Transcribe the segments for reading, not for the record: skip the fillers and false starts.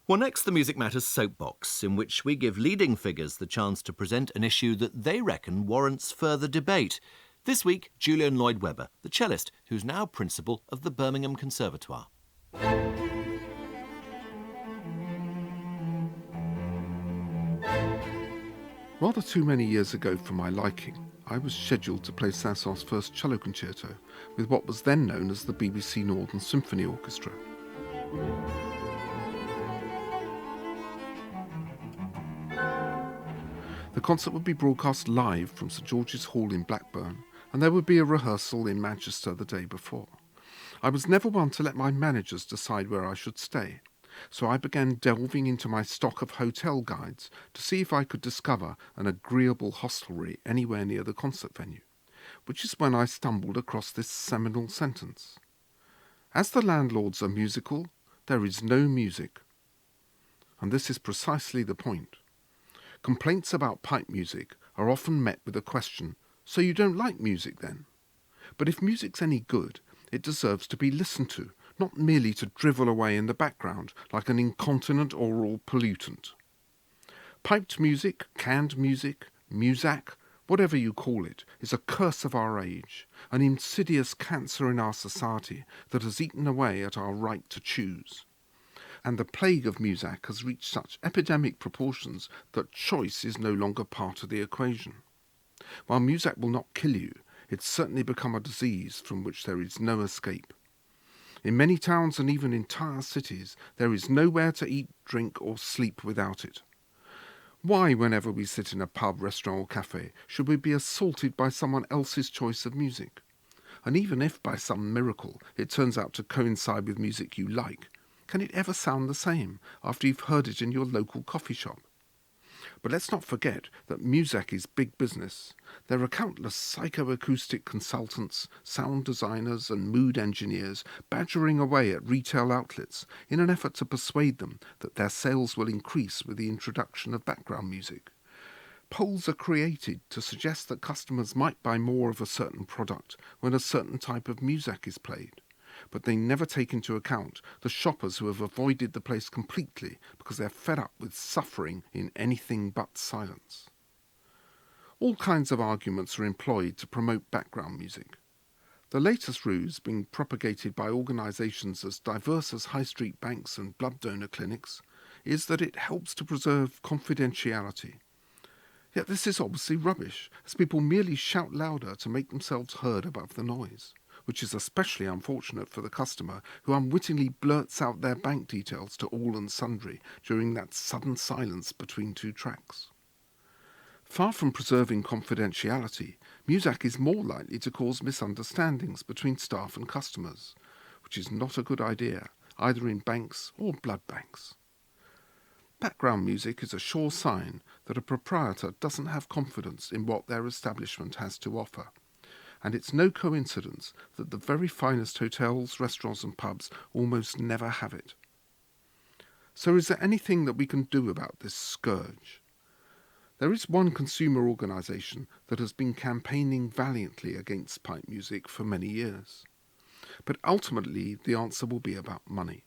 Well, next, the Music Matters Soapbox, in which we give leading figures the chance to present an issue that they reckon warrants further debate. This week, Julian Lloyd Webber, the cellist, who's now principal of the Birmingham Conservatoire. Rather too many years ago for my liking, I was scheduled to play Saint-Saëns' first cello concerto with what was then known as the BBC Northern Symphony Orchestra. The concert would be broadcast live from St George's Hall in Blackburn, and there would be a rehearsal in Manchester the day before. I was never one to let my managers decide where I should stay, so I began delving into my stock of hotel guides to see if I could discover an agreeable hostelry anywhere near the concert venue, which is when I stumbled across this seminal sentence. As the landlords are musical, there is no music. And this is precisely the point. Complaints about pipe music are often met with the question, so you don't like music then? But if music's any good, it deserves to be listened to, not merely to drivel away in the background like an incontinent oral pollutant. Piped music, canned music, muzak, whatever you call it, is a curse of our age, an insidious cancer in our society that has eaten away at our right to choose. And the plague of muzak has reached such epidemic proportions that choice is no longer part of the equation. While muzak will not kill you, it's certainly become a disease from which there is no escape. In many towns and even entire cities, there is nowhere to eat, drink or sleep without it. Why, whenever we sit in a pub, restaurant or cafe, should we be assaulted by someone else's choice of music? And even if by some miracle it turns out to coincide with music you like, can it ever sound the same after you've heard it in your local coffee shop? But let's not forget that muzak is big business. There are countless psychoacoustic consultants, sound designers and mood engineers badgering away at retail outlets in an effort to persuade them that their sales will increase with the introduction of background music. Polls are created to suggest that customers might buy more of a certain product when a certain type of muzak is played. But they never take into account the shoppers who have avoided the place completely because they're fed up with suffering in anything but silence. All kinds of arguments are employed to promote background music. The latest ruse, being propagated by organisations as diverse as high street banks and blood donor clinics, is that it helps to preserve confidentiality. Yet this is obviously rubbish, as people merely shout louder to make themselves heard above the noise, which is especially unfortunate for the customer who unwittingly blurts out their bank details to all and sundry during that sudden silence between two tracks. Far from preserving confidentiality, muzak is more likely to cause misunderstandings between staff and customers, which is not a good idea, either in banks or blood banks. Background music is a sure sign that a proprietor doesn't have confidence in what their establishment has to offer. And it's no coincidence that the very finest hotels, restaurants and pubs almost never have it. So is there anything that we can do about this scourge? There is one consumer organisation that has been campaigning valiantly against pipe music for many years. But ultimately the answer will be about money.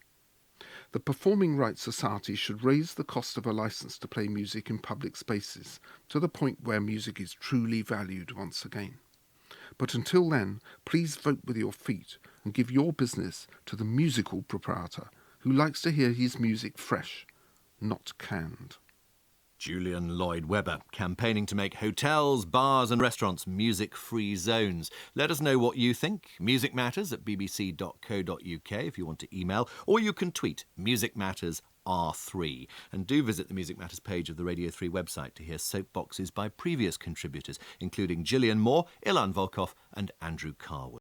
The Performing Rights Society should raise the cost of a licence to play music in public spaces to the point where music is truly valued once again. But until then, please vote with your feet and give your business to the musical proprietor who likes to hear his music fresh, not canned. Julian Lloyd Webber, campaigning to make hotels, bars and restaurants music-free zones. Let us know what you think. Music Matters at bbc.co.uk if you want to email, or you can tweet Music Matters R3. And do visit the Music Matters page of the Radio 3 website to hear soapboxes by previous contributors, including Gillian Moore, Ilan Volkov and Andrew Carwood.